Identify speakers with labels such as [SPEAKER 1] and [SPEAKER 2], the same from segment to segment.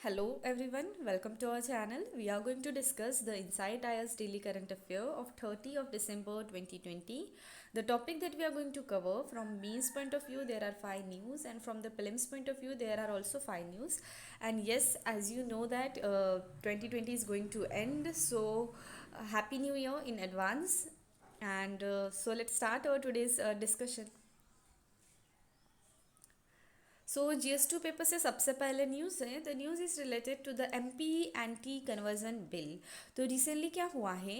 [SPEAKER 1] Hello everyone, welcome to our channel. We are going to discuss the Inside IAS Daily Current Affair of 30 of December 2020. The topic that we are going to cover, from means point of view there are 5 news, and from the prelims point of view there are also 5 news. And yes, as you know that 2020 is going to end, so happy new year in advance. And so let's start our today's discussion. So GS2 paper से सबसे पहले news है, the news is related to the MP anti conversion bill. तो recently क्या हुआ है,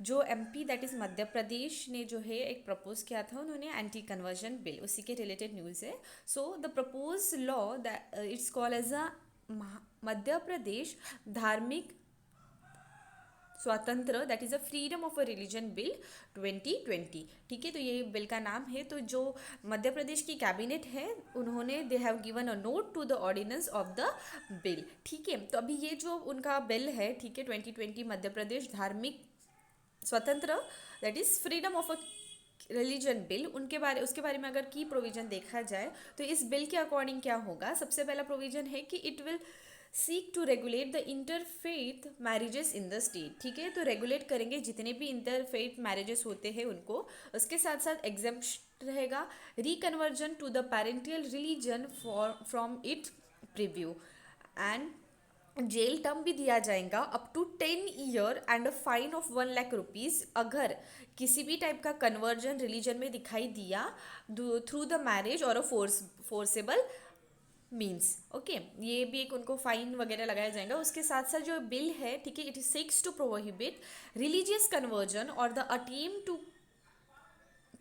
[SPEAKER 1] जो MP that is Madhya Pradesh ने जो है एक प्रपोज किया था, उन्होंने एंटी कन्वर्जन बिल, उसी के रिलेटेड न्यूज़ है. So the propose law that it's called as a Madhya Pradesh Dharmik Swatantra that is a freedom of a religion bill 2020. ठीक है, तो ये बिल का नाम है. तो जो मध्य प्रदेश की कैबिनेट है, उन्होंने they have given a note to the ordinance of the bill. ठीक है, तो अभी ये जो उनका बिल है, ठीक है, 2020 मध्य Pradesh Dharmik Swatantra that is freedom of a religion bill, उसके बारे में अगर की प्रोविजन देखा जाए तो इस बिल के अकॉर्डिंग क्या होगा. सबसे पहला प्रोविजन है कि it will seek to regulate the interfaith marriages in the state. ठीक है, तो रेगुलेट करेंगे जितने भी इंटरफेथ मैरिजेस होते हैं उनको. उसके साथ साथ एग्जेम्प्शन रहेगा reconversion to the parental religion for from it purview, and jail term भी दिया जाएगा up to 10 year and a fine of 1 lakh rupees अगर किसी भी टाइप का कन्वर्जन रिलीजन में दिखाई दिया थ्रू द मैरिज और अ फोर्सेबल मीन्स. ओके, ये भी एक उनको फाइन वगैरह लगाया जाएगा. उसके साथ साथ जो बिल है, ठीक है, it is seeks to prohibit religious conversion और the attempt to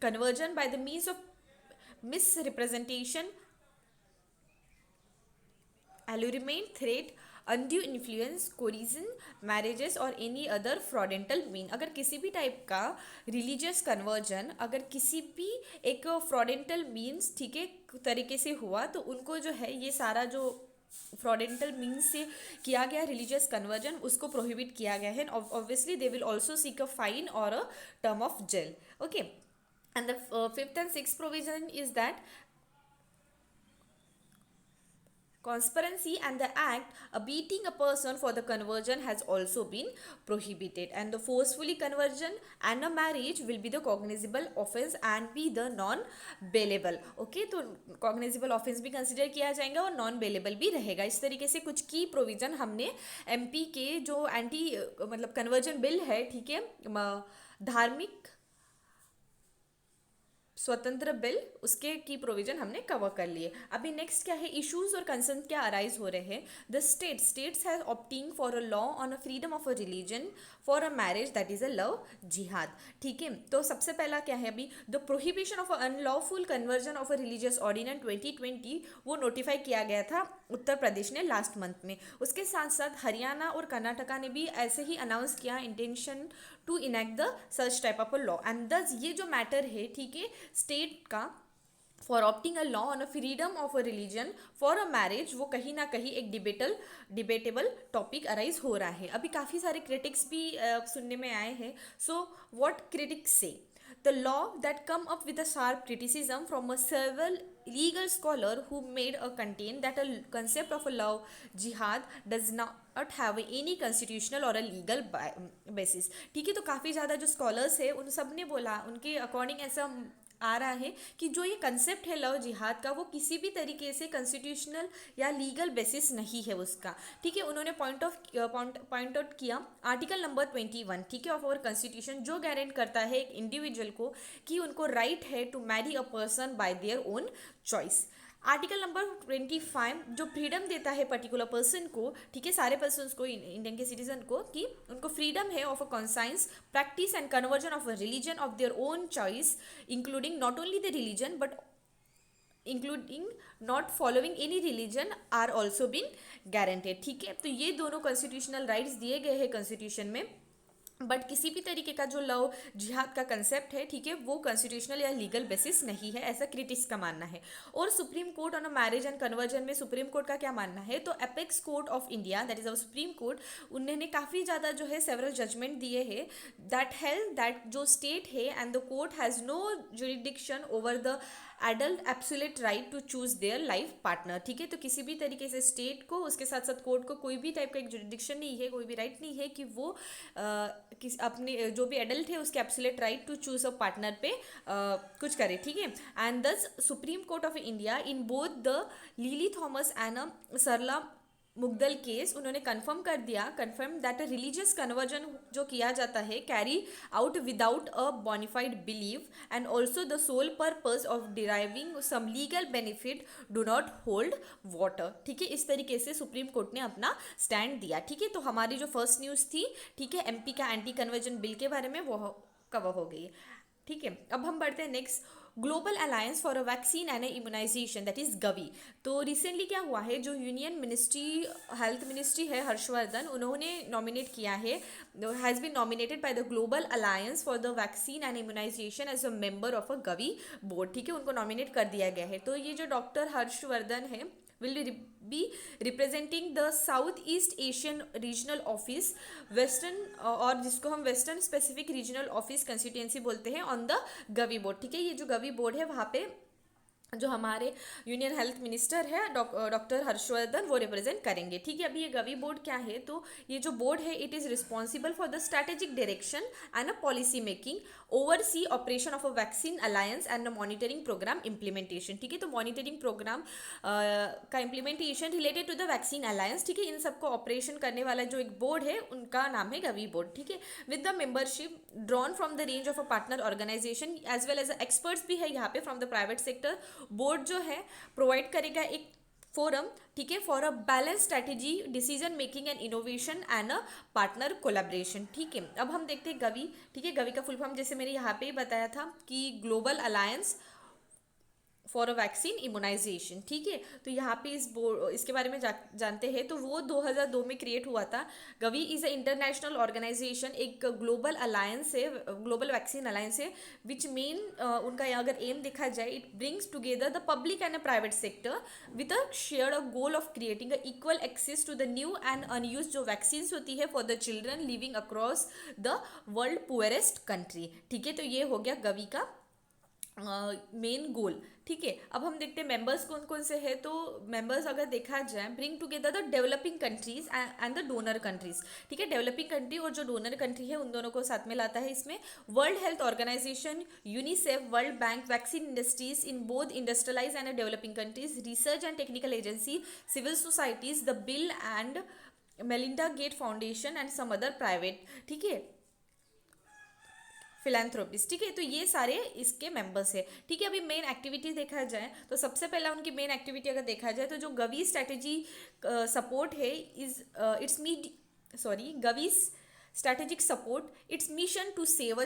[SPEAKER 1] conversion by the means of misrepresentation, allurement, threat, undue influence, coercion, marriages और एनी अदर फ्रॉडेंटल मीन. अगर किसी भी टाइप का रिलीजियस कन्वर्जन अगर किसी भी एक फ्रॉडेंटल मीन्स, ठीक है, तरीके से हुआ, तो उनको जो है ये सारा जो फ्रॉडेंटल मीन्स से किया गया रिलीजियस कन्वर्जन उसको प्रोहिबिट किया गया है. Obviously they will also seek a fine और a term of jail. Okay, and the fifth and six provision is that conspiracy and the act beating a person for the conversion has also been prohibited, and the forcefully conversion and a marriage will be the cognizable offense and be the non bailable. okay, तो cognizable offense भी consider किया जाएगा और non bailable भी रहेगा. इस तरीके से कुछ की प्रोविजन हमने MP के जो एंटी मतलब कन्वर्जन बिल है, ठीक है, धार्मिक स्वतंत्र बिल, उसके की प्रोविजन हमने कवर कर लिए. अभी नेक्स्ट क्या है, इश्यूज और कंसर्न क्या अराइज हो रहे हैं. The states has opting for a law on a freedom of a religion for a marriage that is a love jihad. ठीक है, तो सबसे पहला क्या है, अभी the prohibition of unlawful conversion of a religious ordinance 2020 वो नोटिफाई किया गया था उत्तर प्रदेश ने लास्ट मंथ में. उसके साथ साथ हरियाणा और कर्नाटका ने भी ऐसे ही अनाउंस किया intention to enact the such type of a law. And this ये जो मैटर है, ठीक है, स्टेट का for opting a law on a freedom of a religion for a marriage, वो कहीं ना कहीं एक डिबेटेबल टॉपिक अराइज हो रहा है. अभी काफ़ी सारे क्रिटिक्स भी सुनने में आए हैं. सो व्हाट क्रिटिक्स से, the law that come up with a sharp criticism from a several legal scholar who made a contain that a concept of a love jihad does not have any constitutional or a legal basis. ठीक है, तो काफ़ी ज़्यादा जो scholars है उन सब ने बोला, उनके अकॉर्डिंग ऐसा आ रहा है कि जो ये कंसेप्ट है लव जिहाद का, वो किसी भी तरीके से कॉन्स्टिट्यूशनल या लीगल बेसिस नहीं है उसका. ठीक है, उन्होंने पॉइंट आउट किया आर्टिकल नंबर 21, ठीक है, ऑफ आवर कॉन्स्टिट्यूशन, जो गारंट करता है एक इंडिविजुअल को कि उनको राइट है to marry a person by their own choice. Article number 25 जो फ्रीडम देता है पर्टिकुलर पर्सन को, ठीक है, सारे पर्सन को, इंडियन के सिटीजन को, कि उनको फ्रीडम है of a conscience practice and conversion of a religion of their own choice, including not only the religion but including not following any religion are also been guaranteed. ठीक है, तो ये दोनों कॉन्स्टिट्यूशनल राइट्स दिए गए हैं constitution में. But किसी भी तरीके का जो लव जिहाद का कंसेप्ट है, ठीक है, वो कॉन्स्टिट्यूशनल या लीगल बेसिस नहीं है, ऐसा क्रिटिक्स का मानना है. और supreme court on a marriage and conversion में सुप्रीम कोर्ट का क्या मानना है, तो apex court of India that is our supreme court, उन्होंने काफ़ी ज़्यादा जो है सेवरल जजमेंट दिए हैं दैट हेल्थ दैट जो स्टेट है and the court has no jurisdiction over the adult absolute right to choose their life partner, ठीक है। तो किसी भी तरीके से स्टेट को, उसके साथ साथ कोर्ट को कोई भी टाइप का एक जुरिडिक्शन नहीं है, कोई भी राइट नहीं है कि वो अपने जो भी एडल्ट है उसके absolute right to choose a partner पे कुछ करे, ठीक है। And this supreme court of India in both the Lily Thomas and Sarla Mudgal case, उन्होंने कंफर्म दैट रिलीजियस कन्वर्जन जो किया जाता है carry out without a bona fide believe and also the sole purpose of deriving some legal benefit do not hold water, ठीक है। इस तरीके से सुप्रीम कोर्ट ने अपना स्टैंड दिया, ठीक है। तो हमारी जो फर्स्ट न्यूज़ थी, ठीक है, एमपी का एंटी कन्वर्जन बिल के बारे में, वो कवर हो गई, ठीक है। अब हम बढ़ते हैं next, global alliance for a vaccine and immunization, that is Gavi. तो रिसेंटली क्या हुआ है, जो यूनियन मिनिस्ट्री, हेल्थ मिनिस्ट्री है, हर्षवर्धन, उन्होंने नॉमिनेट किया है, has been nominated by the global alliance for the vaccine and immunization as a member of a Gavi board, ठीक है। उनको नॉमिनेट कर दिया गया है। तो ये जो डॉक्टर हर्षवर्धन है will be representing the south east Asian regional office western, और जिसको हम western specific regional office constituency बोलते हैं, ऑन द गवी बोर्ड, ठीक है। ये जो गवी बोर्ड है वहाँ पे जो हमारे यूनियन हेल्थ मिनिस्टर है डॉक्टर हर्षवर्धन, वो रिप्रेजेंट करेंगे, ठीक है। अभी ये गवी बोर्ड क्या है, तो ये जो बोर्ड है it is responsible for the strategic direction and a policy making, oversee operation of a vaccine alliance and a monitoring program implementation, ठीक है। तो मॉनिटरिंग प्रोग्राम का implementation related to the vaccine alliance, ठीक है। इन सबको operation करने वाला जो एक बोर्ड है उनका नाम है गवी बोर्ड, ठीक है। With the membership drawn from the range of a partner organization as well as experts भी है यहाँ पे from the private sector. Board जो है प्रोवाइड करेगा एक फोरम, ठीक है, for a balance strategy, decision making and innovation and a partner collaboration, ठीक है। अब हम देखते हैं गवी, ठीक है। गवी का फुल फॉर्म जैसे मैंने यहाँ पे ही बताया था कि global alliance for a vaccine immunization, ठीक है। तो यहाँ पे इसके बारे में जानते हैं, तो वो 2002 में क्रिएट हुआ था। Gavi is a international organization, एक ग्लोबल अलायंस है, ग्लोबल वैक्सीन अलायंस है, विच मेन उनका अगर एम देखा जाए, it brings together the public and a private sector with a share a goal of creating a equal access to the new and unused जो vaccine होती है for the children living across the world poorest country, ठीक है। तो ये हो गया गवी का मेन गोल, ठीक है। अब हम देखते हैं मेंबर्स कौन कौन से हैं। तो मेंबर्स अगर देखा जाए, bring together the developing countries and the donor countries, ठीक है। डेवलपिंग कंट्री और जो डोनर कंट्री है उन दोनों को साथ में लाता है इसमें। World health organization, UNICEF, world bank, vaccine industries in both industrialize and developing countries, research and technical agency, civil societies, the Bill and Melinda Gate foundation and some other private, ठीक है, फिलैंथ्रोपिस्ट, ठीक है। तो ये सारे इसके members है, ठीक है। अभी मेन एक्टिविटी देखा जाए तो सबसे पहला उनकी मेन एक्टिविटी अगर देखा जाए तो जो गवी स्ट्रैटेजी सपोर्ट है is it's Gavi strategic support its mission to save a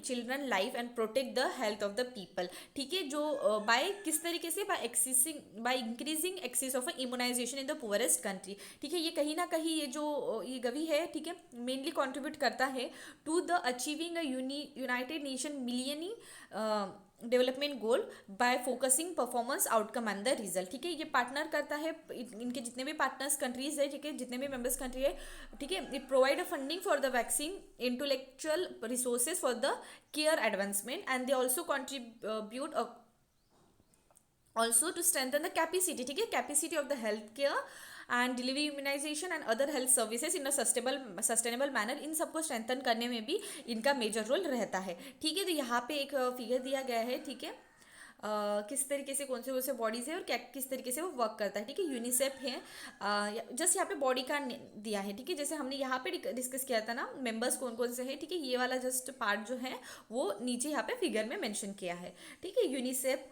[SPEAKER 1] children life and protect the health of the people, ठीक है। जो बाय किस तरीके से by increasing access of immunization in the poorest country, ठीक है। ये कहीं ना कहीं ये जो ये गवी है, ठीक है, मेनली कंट्रीब्यूट करता है to the achieving a United Nation millennium development goal by focusing performance outcome and the result, ठीक है। ये पार्टनर करता है इनके जितने भी पार्टनर्स कंट्रीज है, ठीक है, जितने भी मेंबर्स कंट्री है, ठीक है। It provide a funding for the vaccine intellectual resources for the care advancement and they also contribute also to strengthen the capacity, ठीक है, capacity of the healthcare and delivery immunization and other health services in a sustainable manner, इन सबको strengthen करने में भी इनका major role रहता है, ठीक है। तो यहाँ पे एक फिगर दिया गया है, ठीक है, किस तरीके से कौन से बॉडीज़ है और क्या किस तरीके से वो वर्क करता है, ठीक है। यूनिसेफ है, जस्ट यहाँ पे बॉडी का दिया है, ठीक है। जैसे हमने यहाँ पे डिस्कस किया था ना मेंबर्स कौन कौन से हैं, ठीक है, ये वाला जस्ट पार्ट जो है वो नीचे यहाँ पे फिगर में मेंशन किया है, ठीक है। UNICEF,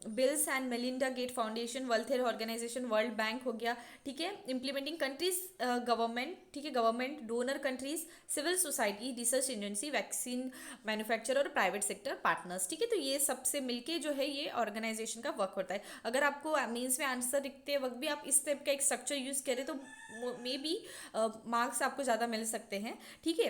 [SPEAKER 1] Bills and Melinda Gate foundation, world health organization, world bank हो गया, ठीक है। इम्प्लीमेंटिंग कंट्रीज गवर्नमेंट, ठीक है, government, donor countries, civil society, research agency, vaccine manufacturer और प्राइवेट सेक्टर पार्टनर्स, ठीक है। तो ये सबसे मिलके जो है ये ऑर्गेनाइजेशन का वर्क होता है। अगर आपको मीन्स में आंसर लिखते वक्त भी आप इस टाइप का एक स्ट्रक्चर यूज करें तो मे बी मार्क्स आपको ज़्यादा मिल सकते हैं, ठीक है।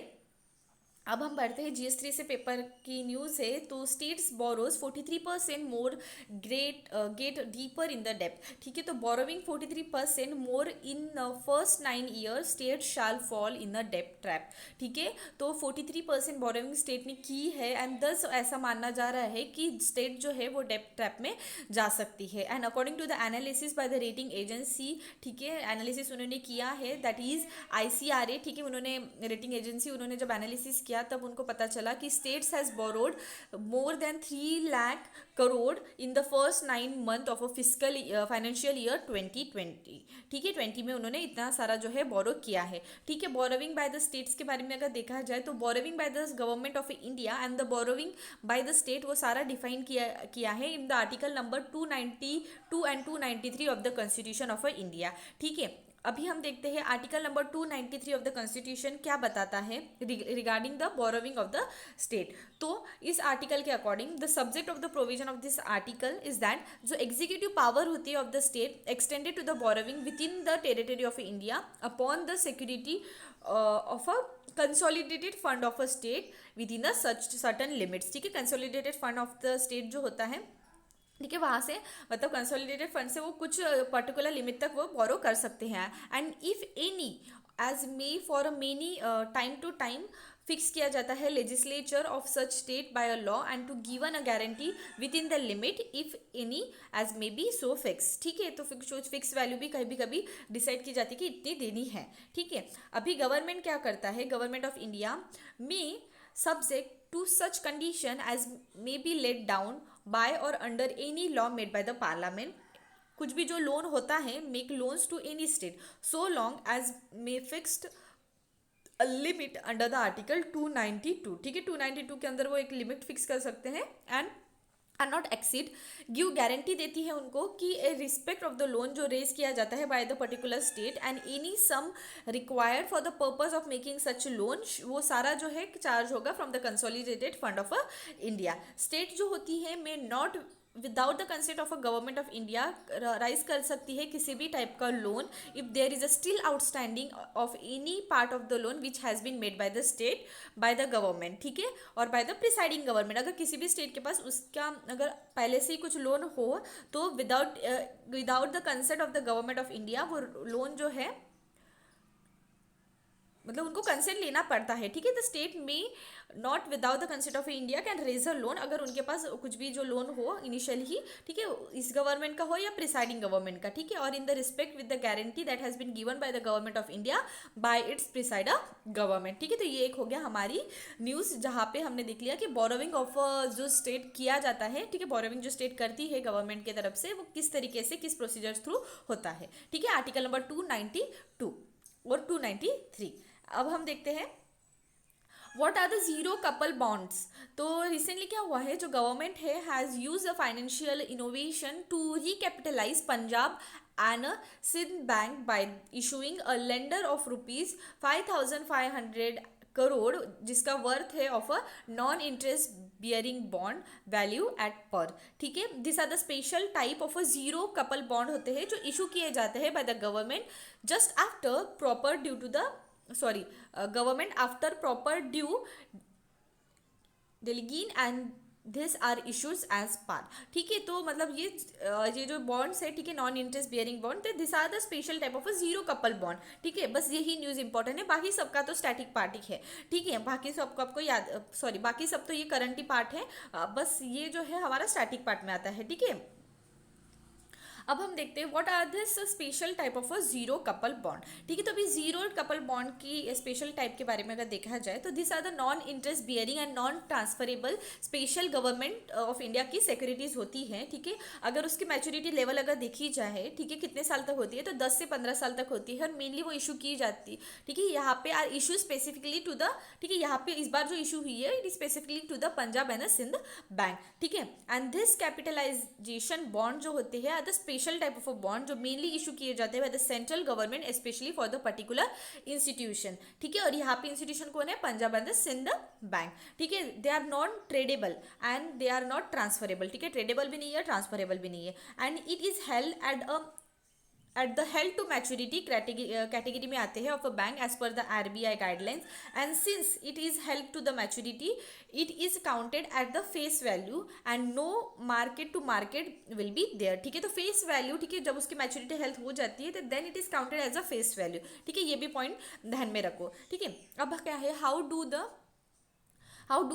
[SPEAKER 1] अब हम बढ़ते हैं GS3 से पेपर की न्यूज़ है। तो states borrows 43% more get deeper in the depth. ठीक है, तो borrowing 43% more in first 9 years state shall fall in a depth trap. ठीक है, तो 43% बोरोविंग स्टेट ने की है एंड दस ऐसा मानना जा रहा है कि स्टेट जो है वो डेप्थ ट्रैप में जा सकती है। And according to the analysis by the rating agency, ठीक है, एनालिसिस उन्होंने किया है, दैट इज ICRA। ठीक है, उन्होंने रेटिंग एजेंसी उन्होंने जब एनालिसिस किया तब उनको पता चला कि states has borrowed more than 3 lakh crore in the first 9 month of a physical financial year 2020। ठीक है, 20 में उन्होंने इतना सारा जो है बोरो किया है। ठीक है, बोरोविंग बाय द स्टेट्स के बारे में अगर देखा जाए तो borrowing bye the government of India and the borrowing bye the state वो सारा डिफाइन किया है in the article number 292 and 293 of the constitution of India. ठीक है, अभी हम देखते हैं article number 293 of the constitution क्या बताता है regarding the borrowing of the state. तो इस आर्टिकल के according the subject of the provision of this article is that जो एग्जीक्यूटिव पावर होती है of the state extended to the borrowing within the territory of India upon the security of a consolidated fund of a state within a such certain limits. ठीक है, consolidated fund of the state जो होता है, ठीक है, वहाँ से मतलब कंसोलिडेटेड फंड से वो कुछ पर्टिकुलर लिमिट तक वो बोरो कर सकते हैं। And if any as may for many time to time fix किया जाता है legislature of such state by a law and to given a guarantee within the limit if any as may be so fix. ठीक है, तो fix value भी कभी कभी decide की जाती है कि इतनी देनी है। ठीक है, अभी गवर्नमेंट क्या करता है, गवर्नमेंट ऑफ इंडिया में subject to such condition as may be laid down by or under any law made by the parliament। कुछ भी जो लोन होता है, make loans to any state so long as may fixed limit under the article 292। ठीक है, 292 के अंदर वो एक लिमिट फिक्स कर सकते हैं and are not exceed, give guarantee देती है उनको कि a respect of the loan जो रेज किया जाता है by the particular state and any sum required for the purpose of making such loan, वो सारा जो है चार्ज होगा from the consolidated fund of India. State जो होती है may not without the consent of a government of India raise कर सकती है किसी भी टाइप का loan if there is a still outstanding of any part of the loan which has been made by the state by the government. ठीक है, और by the presiding government, अगर किसी भी स्टेट के पास उसका अगर पहले से ही कुछ लोन हो तो without the consent of the government of India वो लोन जो है मतलब उनको कंसेंट लेना पड़ता है। ठीक है, द स्टेट में not without the consent of India can raise a loan, अगर उनके पास कुछ भी जो लोन हो इनिशियली ही, ठीक है, इस गवर्नमेंट का हो या प्रिसाइडिंग गवर्नमेंट का। ठीक है, और in the respect with the guarantee that has been given by the government of India by its presider government. ठीक है, तो ये एक हो गया हमारी न्यूज़ जहाँ पे हमने देख लिया कि बोरोविंग ऑफ जो स्टेट किया जाता है, ठीक है, बोरोविंग जो स्टेट करती है गवर्नमेंट की तरफ से वो किस तरीके से किस प्रोसीजर थ्रू होता है। ठीक है, आर्टिकल नंबर 292 और 293। अब हम देखते हैं what are the zero coupon bonds. तो रिसेंटली क्या हुआ है, जो गवर्नमेंट है has use a financial innovation to recapitalize Punjab and Sind bank by issuing a lender of ₹5,500 crore जिसका वर्थ है of a non interest bearing bond value at par. ठीक है, this are the special type of a zero couple bond होते हैं जो issue किए जाते हैं by the government just after proper due to the government after proper due diligence and this are issues as par. ठीक है, तो मतलब ये जो बॉन्ड्स है, ठीक है, non interest bearing bond, this are the special type of a zero couple bond. ठीक है, बस यही न्यूज़ इंपॉर्टेंट है, बाकी सबका तो स्टैटिक पार्ट ही है। ठीक है, बाकी सबको आपको याद बाकी सब तो ये करंट ही पार्ट है, बस ये जो है हमारा स्टैटिक पार्ट में आता है। ठीक है, अब हम देखते हैं what are this special type of a zero couple bond. ठीक है, तो अभी जीरो कपल बॉन्ड की स्पेशल टाइप के बारे में अगर देखा जाए तो this are the non interest bearing and non transferable special government of India की सिक्योरिटीज होती हैं। ठीक है, अगर उसकी मैच्योरिटी लेवल अगर देखी जाए, ठीक है, कितने साल तक होती है, तो 10 से 15 साल तक होती है और मेनली वो इशू की जाती है। ठीक है, यहाँ पे are issue specifically to the, ठीक है, यहाँ पे इस बार जो इशू हुई है it is specifically to the Punjab and Sind bank. ठीक है, एंड दिस कैपिटलाइजेशन बॉन्ड जो होते हैं are the special type of a bond जो मेनली इशू किए जाते हैं by the central government specially for the particular institution. ठीक है, और यहाँ पे इंस्टीट्यूशन कौन है, पंजाब एंड सिंध बैंक। ठीक है, they are non tradable and they are not transferable. ठीक है, ट्रेडेबल भी नहीं है, ट्रांसफरेबल भी नहीं है, and it is held at a at the held to maturity category में आते हैं of a bank as per the RBI guidelines, and since it is held to the maturity it is counted at the face value and no market to market will be there. ठीक है, तो face value, ठीक है, जब उसकी maturity health हो जाती है तो then it is counted as a face value. ठीक है, ये भी पॉइंट ध्यान में रखो। ठीक है, अब क्या है, how do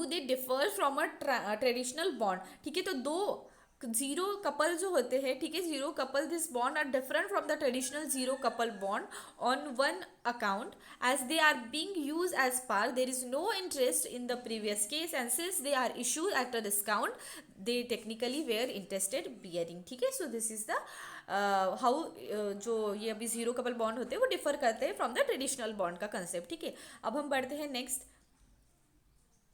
[SPEAKER 1] they differ from a traditional bond. ठीक है, तो दो जीरो कपल जो होते हैं, ठीक है, zero couple this bond are different from the traditional zero couple bond on one account as they are being used as par there is no interest in the previous case and since they are issued at a discount they technically were interested bearing। ठीक है, so this is the how जो ये अभी zero couple bond होते हैं वो differ करते हैं फ्रॉम द ट्रेडिशनल बॉन्ड का कंसेप्ट। ठीक है, अब हम बढ़ते हैं नेक्स्ट,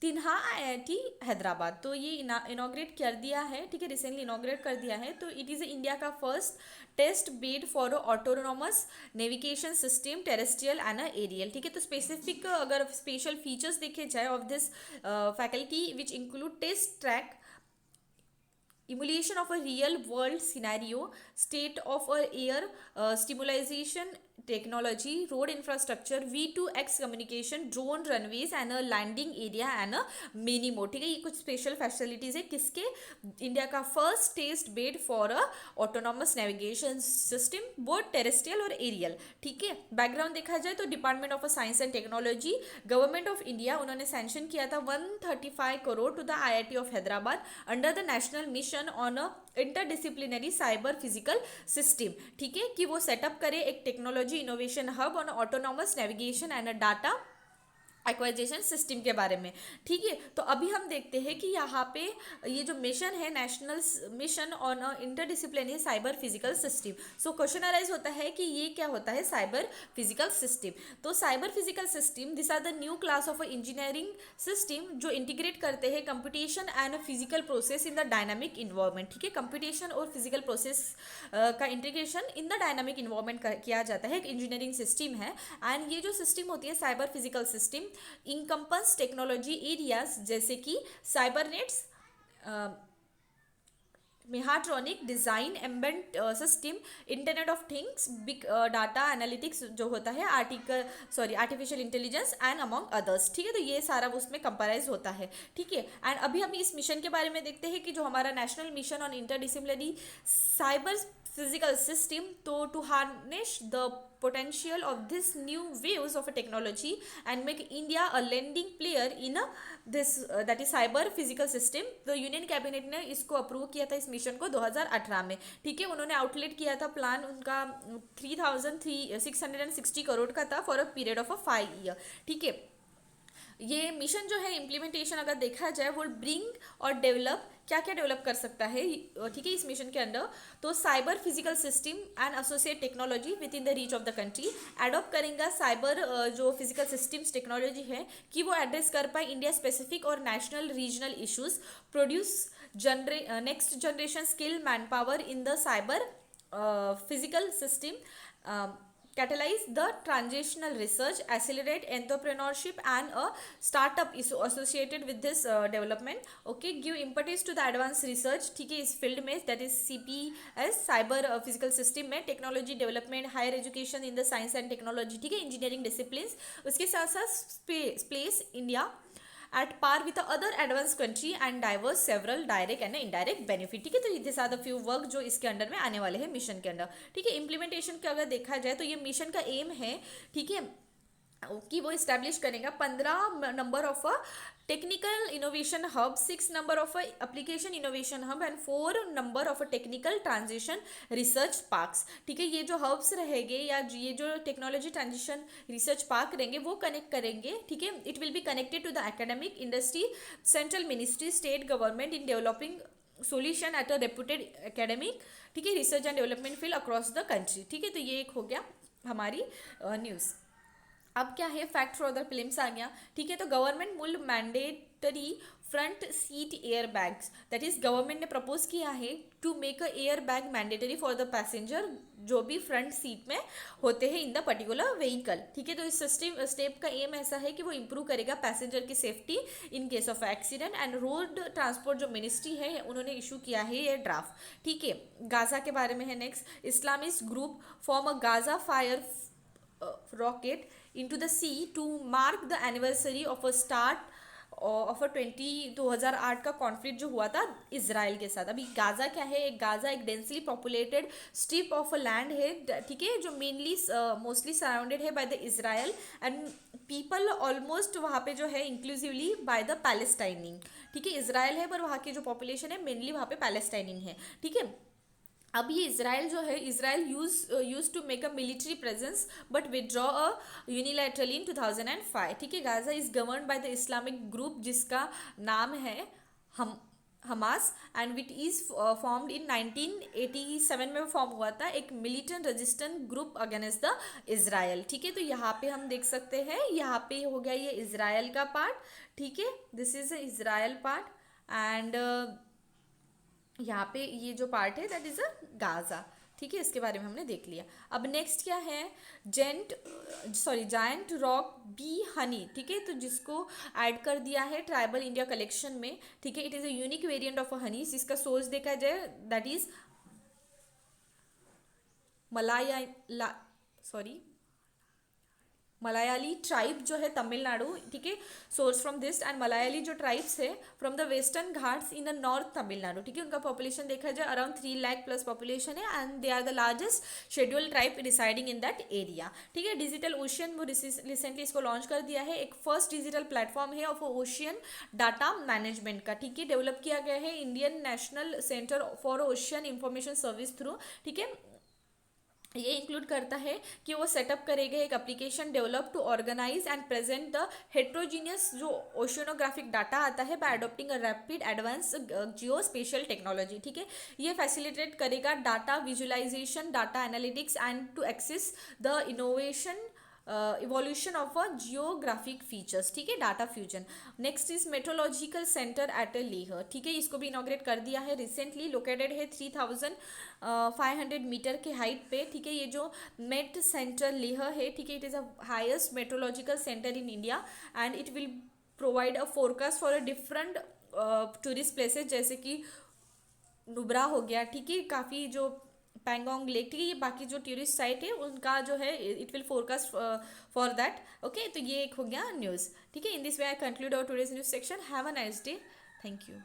[SPEAKER 1] तिन्हा IIT हैदराबाद। तो ये इनॉग्रेट कर दिया है, ठीक है, रिसेंटली इनॉग्रेट कर दिया है। तो इट इज़ इंडिया का first test bed for autonomous navigation system terrestrial and aerial. ठीक है, तो स्पेसिफिक अगर स्पेशल फीचर्स देखे जाए of this faculty which include test track, emulation of a real world scenario, state of a air stimulation technology, road infrastructure, V2X communication, drone runways and a landing area and a mini more। ठीक है, ये कुछ special facilities है किसके, India का first test bed for a autonomous navigation system both terrestrial और aerial. ठीक है, बैकग्राउंड देखा जाए तो department of science and technology, government of India, उन्होंने सैंक्शन किया था 135 crore to the IIT of Hyderabad under the national mission on a interdisciplinary cyber physical system. ठीक है, कि वो सेटअप करे एक technology innovation hub on autonomous navigation and data acquisition system के बारे में। ठीक है, तो अभी हम देखते हैं कि यहाँ पे ये जो मिशन है national mission on interdisciplinary cyber physical system, so question arise होता है कि ये क्या होता है साइबर फिजिकल सिस्टम। तो cyber physical system this are the new class of engineering system जो इंटीग्रेट करते हैं computation and physical process in the dynamic environment. ठीक है, कंप्यूटेशन और फिजिकल प्रोसेस का integration in the dynamic environment किया जाता है, एक इंजीनियरिंग सिस्टम है। एंड ये जो सिस्टम होती है cyber physical system encompass technology areas जैसे कि cybernetics, mechatronic design embed system, internet of things, big data analytics जो होता है artificial intelligence and among others. ठीक है, तो ये सारा उसमें कंपेराइज होता है। ठीक है, एंड अभी हम इस मिशन के बारे में देखते हैं कि जो हमारा national mission on interdisciplinary cyber physical system, तो to harness the potential of this new waves of a technology and make India a leading player in this that is cyber physical system, तो union cabinet ने इसको approve किया था इस mission को 2018 में। ठीक है, उन्होंने आउटलेट किया था प्लान उनका 3660 करोड़ का था for a period of 5 year. ठीक है, ये मिशन जो है इम्प्लीमेंटेशन अगर देखा जाए वो ब्रिंग और डेवलप क्या क्या डेवलप कर सकता है, ठीक है, इस मिशन के अंडर। तो cyber physical system and associate technology with in the reach of the country adopt करेंगे साइबर जो फिजिकल सिस्टम्स टेक्नोलॉजी है कि वो एड्रेस कर पाए इंडिया स्पेसिफिक और national regional issues, produce next generation skill man power in the cyber physical system, catalyze the transitional research, accelerate entrepreneurship and a startup is associated with this development। okay, give impetus to the advanced research, ठीक है, इस field में that is CPS cyber physical system में technology development, higher education in the science and technology, ठीक है, engineering disciplines, उसके साथ साथ place India at par with the other advanced country and diverse several direct and indirect benefit। ठीक है, तो this are the few work जो इसके अंडर में आने वाले हैं मिशन के अंडर। ठीक है, इम्प्लीमेंटेशन का अगर देखा जाए तो ये मिशन का एम है, ठीक है, कि वो इस्टेब्लिश करेगा 15 number of a technical innovation hub, 6 number of a application innovation hub and 4 number of a technical transition research parks. ठीक है, ये जो हब्स रहेंगे या ये जो टेक्नोलॉजी ट्रांजिशन रिसर्च पार्क रहेंगे वो कनेक्ट करेंगे। ठीक है, it will be connected to the academic industry, central ministry, state government in developing solution at a reputed academic, ठीक है, research and development field across the country. ठीक है, तो ये एक हो गया हमारी न्यूज़। अब क्या है, फैक्ट फॉर द फिल्म्स आ गया, ठीक है। तो government will mandatory front seat air bags, that is government ने प्रपोज किया है to make a air bag mandatory for the passenger जो भी फ्रंट सीट में होते हैं इन द पर्टिकुलर व्हीकल, ठीक है। तो इस स्टेप का एम ऐसा है कि वो इंप्रूव करेगा पैसेंजर की safety in case of accident. And road transport जो मिनिस्ट्री है उन्होंने इशू किया है ये ड्राफ्ट, ठीक है। गाजा के बारे में है next, Islamist group form a Gaza fire rocket into the sea to mark the anniversary of a start of 2008 का कॉन्फ्लिक्ट जो हुआ था इसराइल के साथ। अभी गाजा क्या है, एक गाजा एक densely populated strip of a land है, ठीक है, जो मेनली मोस्टली सराउंडेड है by the Israel and people almost वहाँ पे जो है इंक्लूसिवली बाय द पैलेस्टाइनिंग, ठीक है। इसराइल है पर वहाँ की जो पॉपुलेशन है मेनली वहाँ पे पैलेस्टाइनिंग है, ठीक है। अब ये इसराइल जो है, Israel use to make a military presence but withdraw a unilaterally in 2005, ठीक है। Gaza is govern by the Islamic group जिसका नाम है हम Hamas and it is formed in 1987 में फॉर्म हुआ था, एक militant resistant group against the Israel, ठीक है। तो यहाँ पे हम देख सकते हैं, यहाँ पे हो गया ये इसराइल का पार्ट, ठीक है, this is Israel part and यहाँ पे ये जो पार्ट है दैट इज अ गाजा, ठीक है। इसके बारे में हमने देख लिया। अब नेक्स्ट क्या है, जायंट रॉक बी हनी, ठीक है, तो जिसको ऐड कर दिया है ट्राइबल इंडिया कलेक्शन में, ठीक है। It is a unique variant of a honey जिसका सोर्स देखा जाए that is Malaya Malayali tribe जो है तमिलनाडु, ठीक है, source from this and Malayali जो ट्राइब्स है from the western ghats in the north Tamil Nadu, ठीक है। उनका पॉपुलेशन देखा जाए अराउंड 3 लाख प्लस पॉपुलेशन है and they are the largest schedule tribe residing in that area, ठीक है। डिजिटल ओशियन वो रिसेंटली इसको लॉन्च कर दिया है, एक फर्स्ट डिजिटल प्लेटफॉर्म है ऑफ ओशियन डाटा मैनेजमेंट का, ठीक है, डेवलप किया गया है Indian national centre for ocean information service through, ठीक है। ये इंक्लूड करता है कि वो सेटअप करेगा एक application develop to organize and present the heterogeneous जो ओशियोनोग्राफिक डाटा आता है by adopting a rapid advance geo spatial technology, ठीक है। ये फैसिलिटेट करेगा data visualization, data analytics and to access the innovation evolution of a geographic features, ठीक है, data fusion. Next is metrological centre at Leh, ठीक है, इसको भी इनॉग्रेट कर दिया है रिसेंटली, लोकेटेड है 3500 मीटर के हाइट पे, ठीक है। ये जो मेट सेंटर लेह है, ठीक है, it is a highest metrological centre in India and it will provide a forecast for a different tourist places जैसे कि नुब्रा हो गया, ठीक है, काफ़ी जो पैंगोंग लेक, ठीक है, ये बाकी जो टूरिस्ट साइट है उनका जो है it will forecast for that, okay. तो ये एक हो गया न्यूज़, ठीक है। In this way I conclude our today's news section. Have a nice day, thank you.